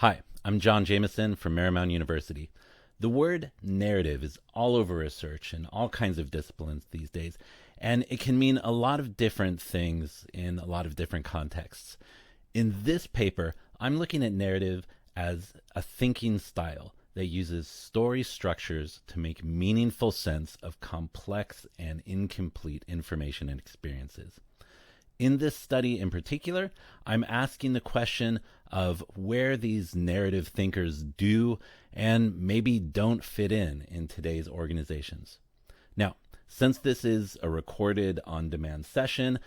Hi, I'm John Jameson from Marymount University. The word narrative is all over research in all kinds of disciplines these days, and it can mean a lot of different things in a lot of different contexts. In this paper, I'm looking at narrative as a thinking style that uses story structures to make meaningful sense of complex and incomplete information and experiences. In this study in particular, I'm asking the question of where these narrative thinkers do and maybe don't fit in today's organizations. Now, since this is a recorded on-demand session,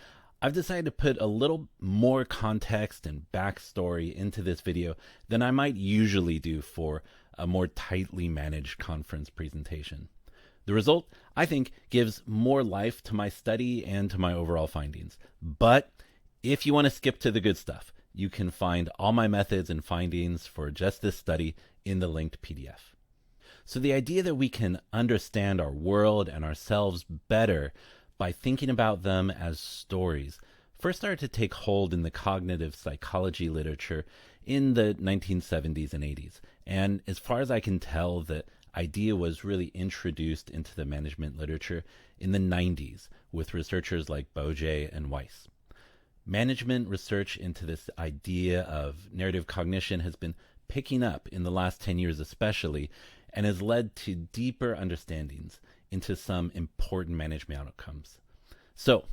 I've decided to put a little more context and backstory into this video than I might usually do for a more tightly managed conference presentation. The result, I think, gives more life to my study and to my overall findings. But if you want to skip to the good stuff, you can find all my methods and findings for just this study in the linked PDF. So the idea that we can understand our world and ourselves better by thinking about them as stories first started to take hold in the cognitive psychology literature in the 1970s and 80s. And as far as I can tell, the idea was really introduced into the management literature in the 90s with researchers like Boje and Weiss. Management research into this idea of narrative cognition has been picking up in the last 10 years especially, and has led to deeper understandings into some important management outcomes. So,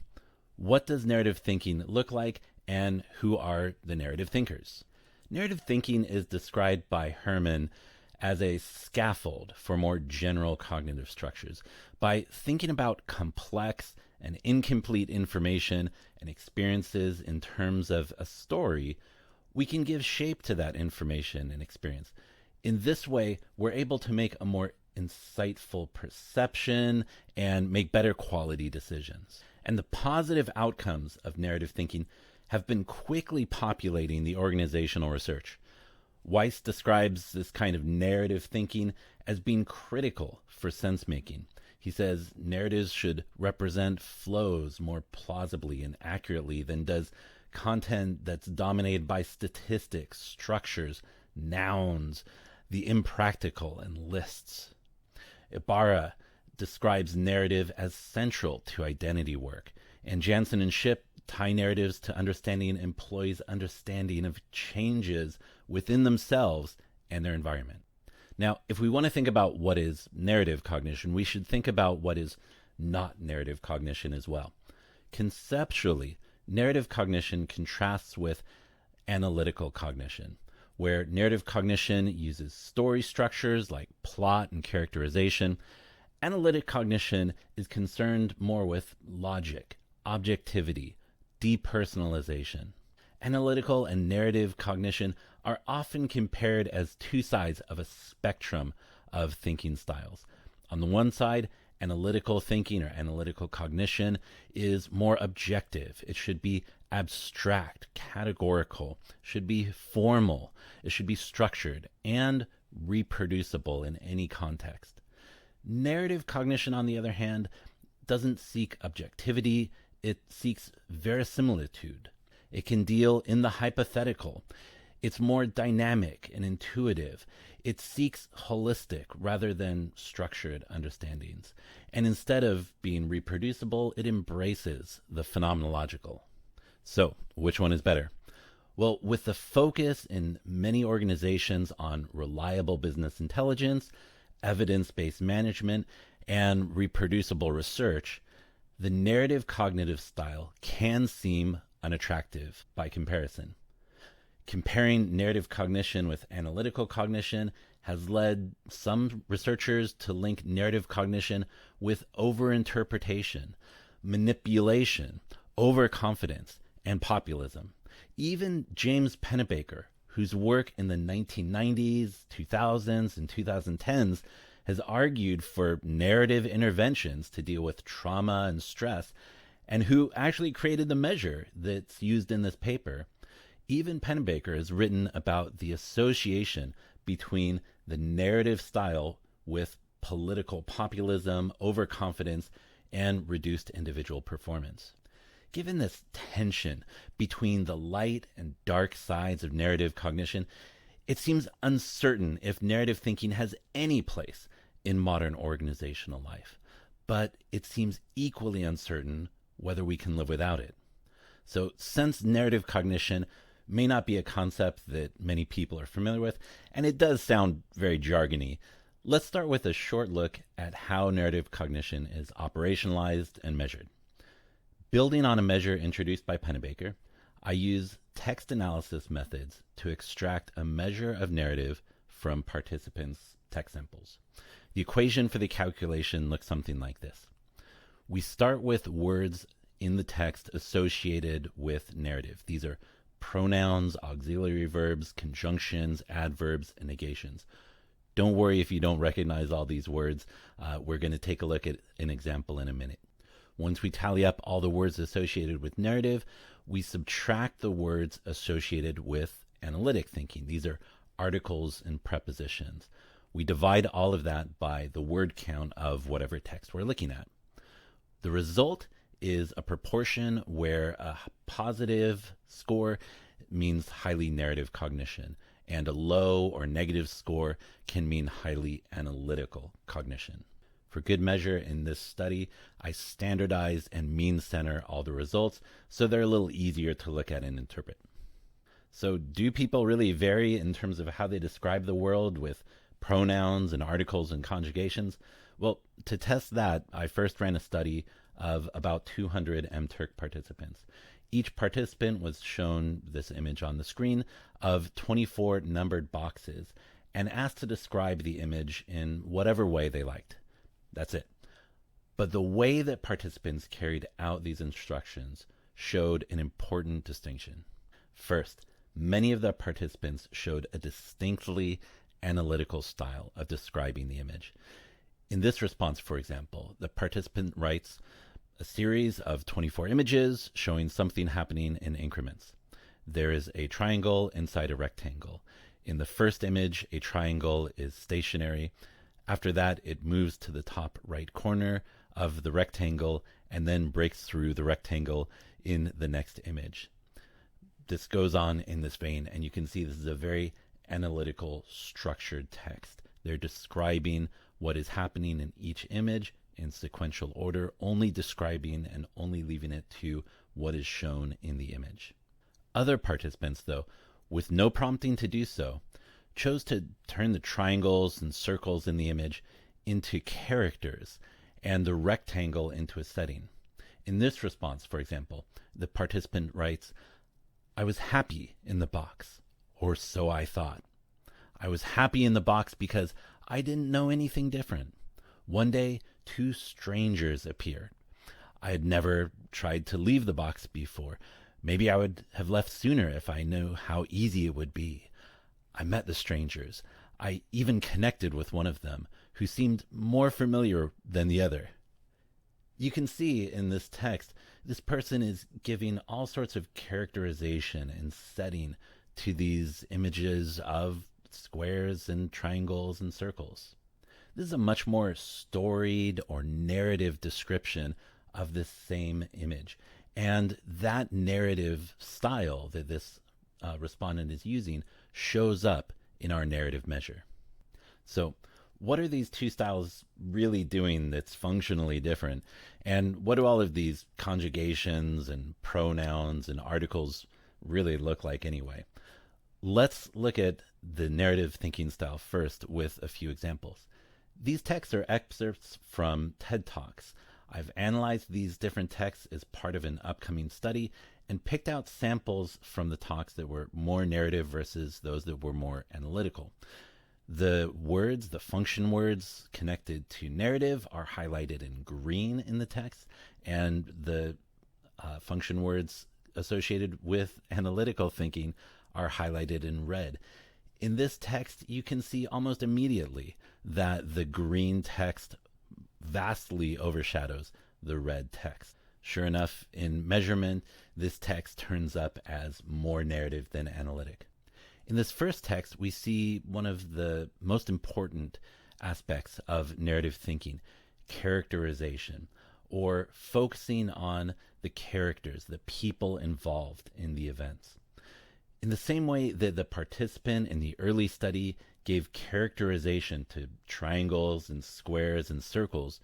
what does narrative thinking look like, and who are the narrative thinkers? Narrative thinking is described by Herman as a scaffold for more general cognitive structures. By thinking about complex and incomplete information and experiences in terms of a story, we can give shape to that information and experience. In this way, we're able to make a more insightful perception and make better quality decisions. And the positive outcomes of narrative thinking have been quickly populating the organizational research. Weiss describes this kind of narrative thinking as being critical for sense making. He says narratives should represent flows more plausibly and accurately than does content that's dominated by statistics, structures, nouns, the impractical, and lists. Ibarra describes narrative as central to identity work, and Jansen and Shipp tie narratives to understanding employees' understanding of changes within themselves and their environment. Now, if we want to think about what is narrative cognition, we should think about what is not narrative cognition as well. Conceptually, narrative cognition contrasts with analytical cognition, where narrative cognition uses story structures like plot and characterization. Analytic cognition is concerned more with logic, objectivity, depersonalization. Analytical and narrative cognition are often compared as two sides of a spectrum of thinking styles. On the one side, analytical thinking or analytical cognition is more objective. It should be abstract, categorical, should be formal, it should be structured and reproducible in any context. Narrative cognition, on the other hand, doesn't seek objectivity, it seeks verisimilitude. It can deal in the hypothetical. It's more dynamic and intuitive. It seeks holistic rather than structured understandings. And instead of being reproducible, it embraces the phenomenological. So, which one is better? Well, with the focus in many organizations on reliable business intelligence, evidence-based management, and reproducible research, the narrative cognitive style can seem unattractive by comparison. Comparing narrative cognition with analytical cognition has led some researchers to link narrative cognition with overinterpretation, manipulation, overconfidence, and populism. Even James Pennebaker, whose work in the 1990s, 2000s, and 2010s has argued for narrative interventions to deal with trauma and stress, and who actually created the measure that's used in this paper. Even Pennebaker has written about the association between the narrative style with political populism, overconfidence, and reduced individual performance. Given this tension between the light and dark sides of narrative cognition, It seems uncertain if narrative thinking has any place in modern organizational life, but it seems equally uncertain whether we can live without it. So, since narrative cognition may not be a concept that many people are familiar with, and it does sound very jargony, let's start with a short look at how narrative cognition is operationalized and measured. Building on a measure introduced by Pennebaker, I use text analysis methods to extract a measure of narrative from participants' text samples. The equation for the calculation looks something like this. We start with words in the text associated with narrative. These are pronouns, auxiliary verbs, conjunctions, adverbs, and negations. Don't worry if you don't recognize all these words. We're going to take a look at an example in a minute. Once we tally up all the words associated with narrative, we subtract the words associated with analytic thinking. These are articles and prepositions. We divide all of that by the word count of whatever text we're looking at. The result is a proportion where a positive score means highly narrative cognition, and a low or negative score can mean highly analytical cognition. For good measure, in this study, I standardize and mean center all the results so they're a little easier to look at and interpret. So do people really vary in terms of how they describe the world with pronouns and articles and conjugations? Well, to test that, I first ran a study of about 200 MTurk participants. Each participant was shown this image on the screen of 24 numbered boxes and asked to describe the image in whatever way they liked. That's it. But the way that participants carried out these instructions showed an important distinction. First, many of the participants showed a distinctly analytical style of describing the image. In this response, for example, the participant writes a series of 24 images showing something happening in increments. There is a triangle inside a rectangle. In the first image, a triangle is stationary. After that, it moves to the top right corner of the rectangle and then breaks through the rectangle in the next image. This goes on in this vein, and you can see this is a very analytical, structured text. They're describing what is happening in each image in sequential order, only describing and only leaving it to what is shown in the image. Other participants, though, with no prompting to do so, chose to turn the triangles and circles in the image into characters and the rectangle into a setting. In this response, for example, the participant writes, "I was happy in the box, or so I thought. I was happy in the box because I didn't know anything different. One day, two strangers appeared. I had never tried to leave the box before. Maybe I would have left sooner if I knew how easy it would be. I met the strangers. I even connected with one of them, who seemed more familiar than the other." You can see in this text, this person is giving all sorts of characterization and setting to these images of squares and triangles and circles. This is a much more storied or narrative description of this same image. And that narrative style that this respondent is using shows up in our narrative measure. So what are these two styles really doing that's functionally different? And what do all of these conjugations and pronouns and articles really look like anyway? Let's look at the narrative thinking style first with a few examples. These texts are excerpts from TED Talks. I've analyzed these different texts as part of an upcoming study and picked out samples from the talks that were more narrative versus those that were more analytical. The words, the function words connected to narrative are highlighted in green in the text, and the function words associated with analytical thinking are highlighted in red. In this text, you can see almost immediately that the green text vastly overshadows the red text. Sure enough, in measurement, this text turns up as more narrative than analytic. In this first text, we see one of the most important aspects of narrative thinking, characterization, or focusing on the characters, the people involved in the events. In the same way that the participant in the early study gave characterization to triangles and squares and circles,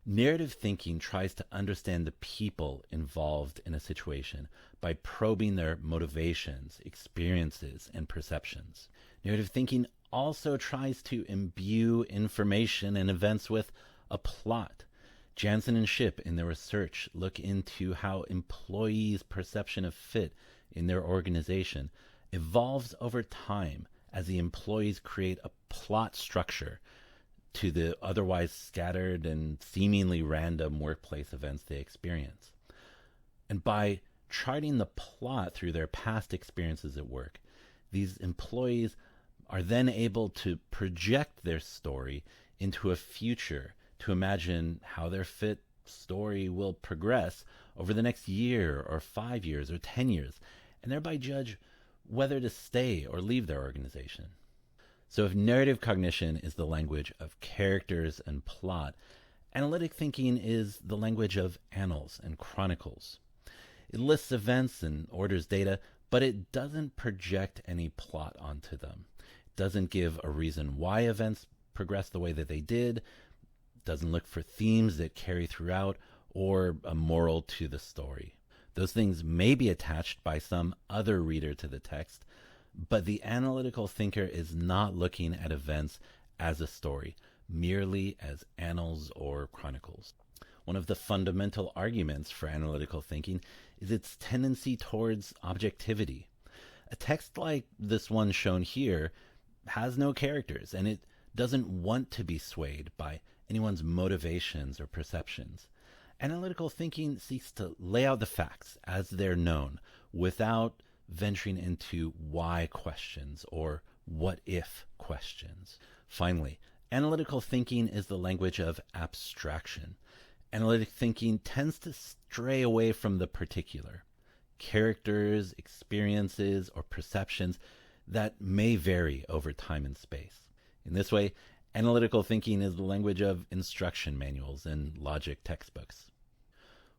narrative thinking tries to understand the people involved in a situation by probing their motivations, experiences, and perceptions. Narrative thinking also tries to imbue information and events with a plot. Jansen and Shipp in their research look into how employees' perception of fit in their organization evolves over time as the employees create a plot structure to the otherwise scattered and seemingly random workplace events they experience. And by charting the plot through their past experiences at work, these employees are then able to project their story into a future to imagine how their fit story will progress over the next year or 5 years or 10 years, and thereby judge whether to stay or leave their organization. So if narrative cognition is the language of characters and plot, analytic thinking is the language of annals and chronicles. It lists events and orders data, but it doesn't project any plot onto them. It doesn't give a reason why events progress the way that they did, doesn't look for themes that carry throughout, or a moral to the story. Those things may be attached by some other reader to the text, but the analytical thinker is not looking at events as a story, merely as annals or chronicles. One of the fundamental arguments for analytical thinking is its tendency towards objectivity. A text like this one shown here has no characters, and it doesn't want to be swayed by anyone's motivations or perceptions. Analytical thinking seeks to lay out the facts as they're known without venturing into why questions or what if questions. Finally, analytical thinking is the language of abstraction. Analytic thinking tends to stray away from the particular. Characters, experiences, or perceptions that may vary over time and space. In this way, analytical thinking is the language of instruction manuals and logic textbooks.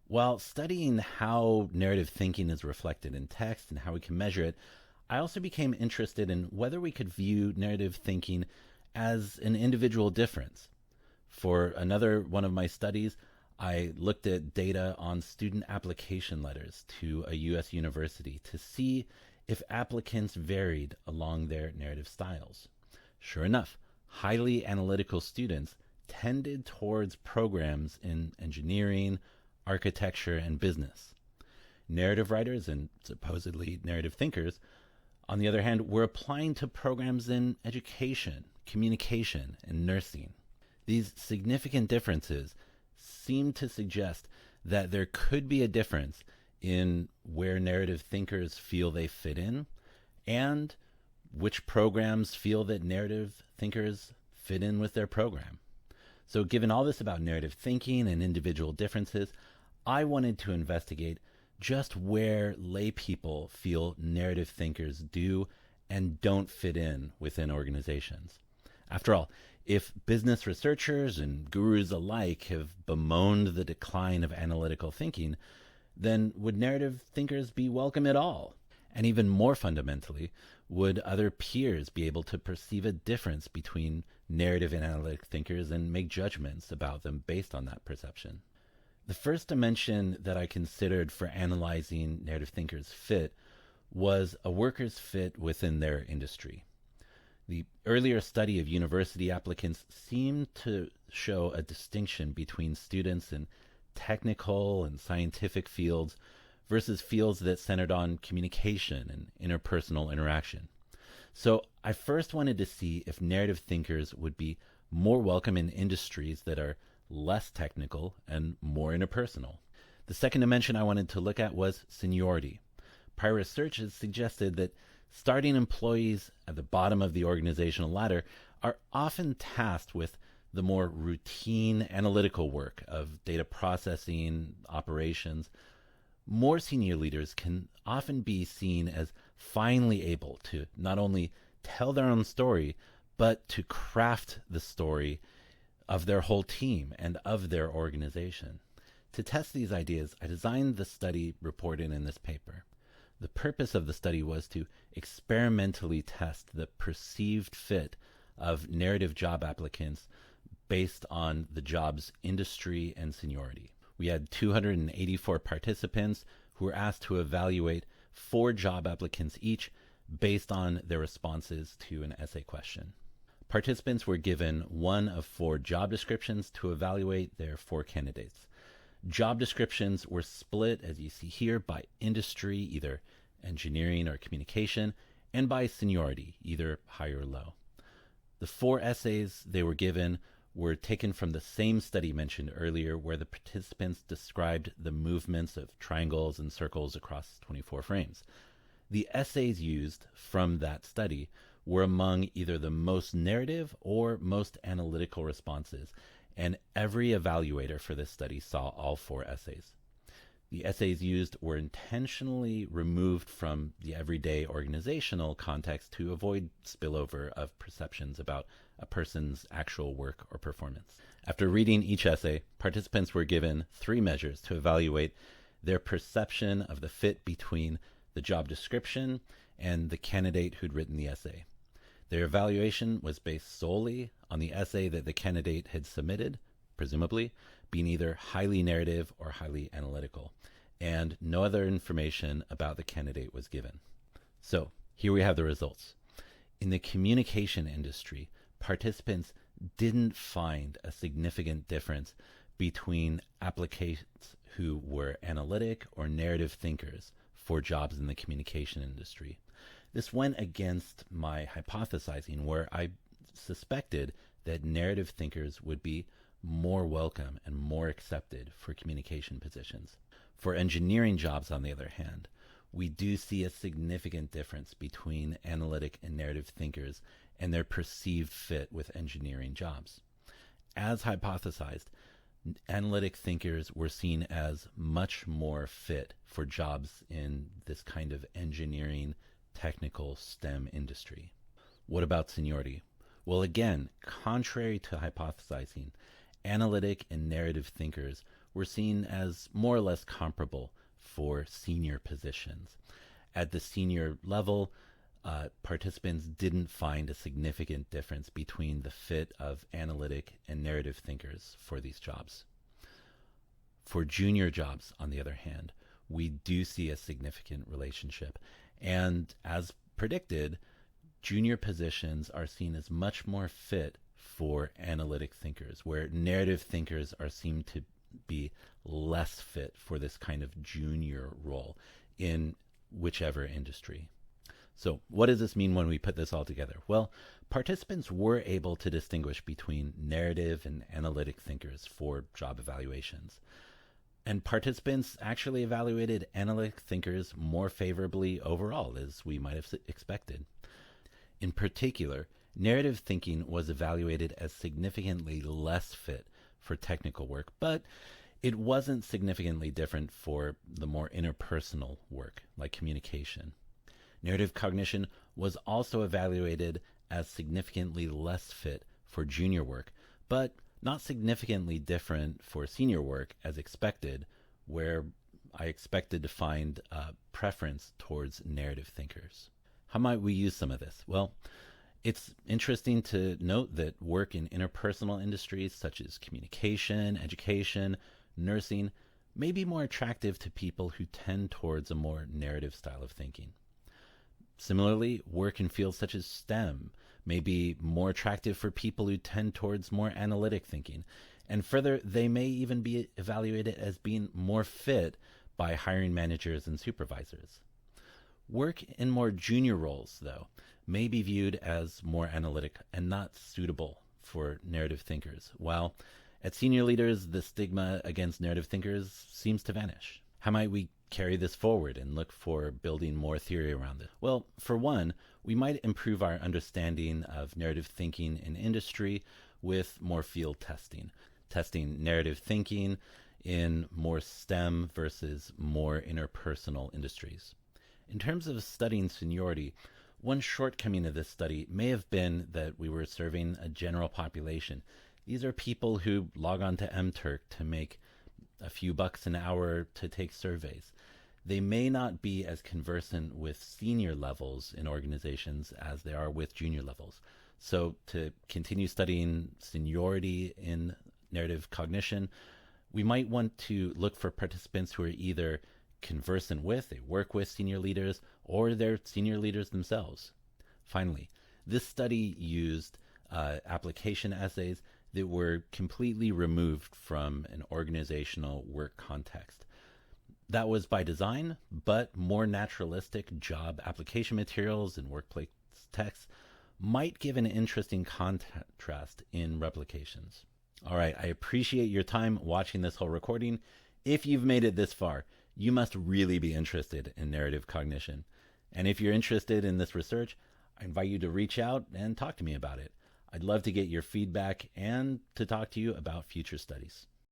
While studying how narrative thinking is reflected in text and how we can measure it, I also became interested in whether we could view narrative thinking as an individual difference. For another one of my studies, I looked at data on student application letters to a U.S. university to see if applicants varied along their narrative styles. Sure enough, highly analytical students tended towards programs in engineering, architecture, and business. Narrative writers and supposedly narrative thinkers, on the other hand, were applying to programs in education, communication, and nursing. These significant differences seem to suggest that there could be a difference in where narrative thinkers feel they fit in and which programs feel that narrative thinkers fit in with their program. So given all this about narrative thinking and individual differences, I wanted to investigate just where lay people feel narrative thinkers do and don't fit in within organizations. After all, if business researchers and gurus alike have bemoaned the decline of analytical thinking, then would narrative thinkers be welcome at all? And even more fundamentally, would other peers be able to perceive a difference between narrative and analytic thinkers and make judgments about them based on that perception? The first dimension that I considered for analyzing narrative thinkers' fit was a worker's fit within their industry. The earlier study of university applicants seemed to show a distinction between students in technical and scientific fields versus fields that centered on communication and interpersonal interaction. So I first wanted to see if narrative thinkers would be more welcome in industries that are less technical and more interpersonal. The second dimension I wanted to look at was seniority. Prior research has suggested that starting employees at the bottom of the organizational ladder are often tasked with the more routine analytical work of data processing, operations. More senior leaders can often be seen as finally able to not only tell their own story, but to craft the story of their whole team and of their organization. To test these ideas, I designed the study reported in this paper. The purpose of the study was to experimentally test the perceived fit of narrative job applicants based on the job's industry and seniority. We had 284 participants who were asked to evaluate 4 job applicants each based on their responses to an essay question. Participants were given one of 4 job descriptions to evaluate their 4 candidates. Job descriptions were split, as you see here, by industry, either engineering or communication, and by seniority, either high or low. The 4 essays they were given were taken from the same study mentioned earlier, where the participants described the movements of triangles and circles across 24 frames. The essays used from that study were among either the most narrative or most analytical responses, and every evaluator for this study saw all 4 essays. The essays used were intentionally removed from the everyday organizational context to avoid spillover of perceptions about a person's actual work or performance. After reading each essay, participants were given 3 measures to evaluate their perception of the fit between the job description and the candidate who'd written the essay. Their evaluation was based solely on the essay that the candidate had submitted, presumably being either highly narrative or highly analytical, and no other information about the candidate was given. So here we have the results. In the communication industry, participants didn't find a significant difference between applicants who were analytic or narrative thinkers for jobs in the communication industry. This went against my hypothesizing, where I suspected that narrative thinkers would be more welcome and more accepted for communication positions. For engineering jobs, on the other hand, we do see a significant difference between analytic and narrative thinkers and their perceived fit with engineering jobs. As hypothesized, analytic thinkers were seen as much more fit for jobs in this kind of engineering, technical STEM industry. What about seniority? Well, again, contrary to hypothesizing, analytic and narrative thinkers were seen as more or less comparable for senior positions. At the senior level, participants didn't find a significant difference between the fit of analytic and narrative thinkers for these jobs. For junior jobs, on the other hand, we do see a significant relationship. And as predicted, junior positions are seen as much more fit for analytic thinkers, where narrative thinkers are seen to be less fit for this kind of junior role in whichever industry. So what does this mean when we put this all together? Well, participants were able to distinguish between narrative and analytic thinkers for job evaluations. And participants actually evaluated analytic thinkers more favorably overall, as we might have expected. In particular, narrative thinking was evaluated as significantly less fit for technical work, but it wasn't significantly different for the more interpersonal work, like communication. Narrative cognition was also evaluated as significantly less fit for junior work, but not significantly different for senior work as expected, where I expected to find a preference towards narrative thinkers. How might we use some of this? Well, it's interesting to note that work in interpersonal industries such as communication, education, nursing may be more attractive to people who tend towards a more narrative style of thinking. Similarly, work in fields such as STEM may be more attractive for people who tend towards more analytic thinking. And further, they may even be evaluated as being more fit by hiring managers and supervisors. Work in more junior roles, though, may be viewed as more analytic and not suitable for narrative thinkers, while at senior leaders, the stigma against narrative thinkers seems to vanish. How might we carry this forward and look for building more theory around it? Well, for one, we might improve our understanding of narrative thinking in industry with more field testing narrative thinking in more STEM versus more interpersonal industries. In terms of studying seniority, one shortcoming of this study may have been that we were serving a general population. These are people who log on to MTurk to make a few bucks an hour to take surveys. they may not be as conversant with senior levels in organizations as they are with junior levels. So, to continue studying seniority in narrative cognition, we might want to look for participants who are either conversant with, they work with senior leaders, or they're senior leaders themselves. Finally, this study used application essays that were completely removed from an organizational work context. That was by design, but more naturalistic job application materials and workplace texts might give an interesting contrast in replications. All right, I appreciate your time watching this whole recording. If you've made it this far, you must really be interested in narrative cognition. And if you're interested in this research, I invite you to reach out and talk to me about it. I'd love to get your feedback and to talk to you about future studies.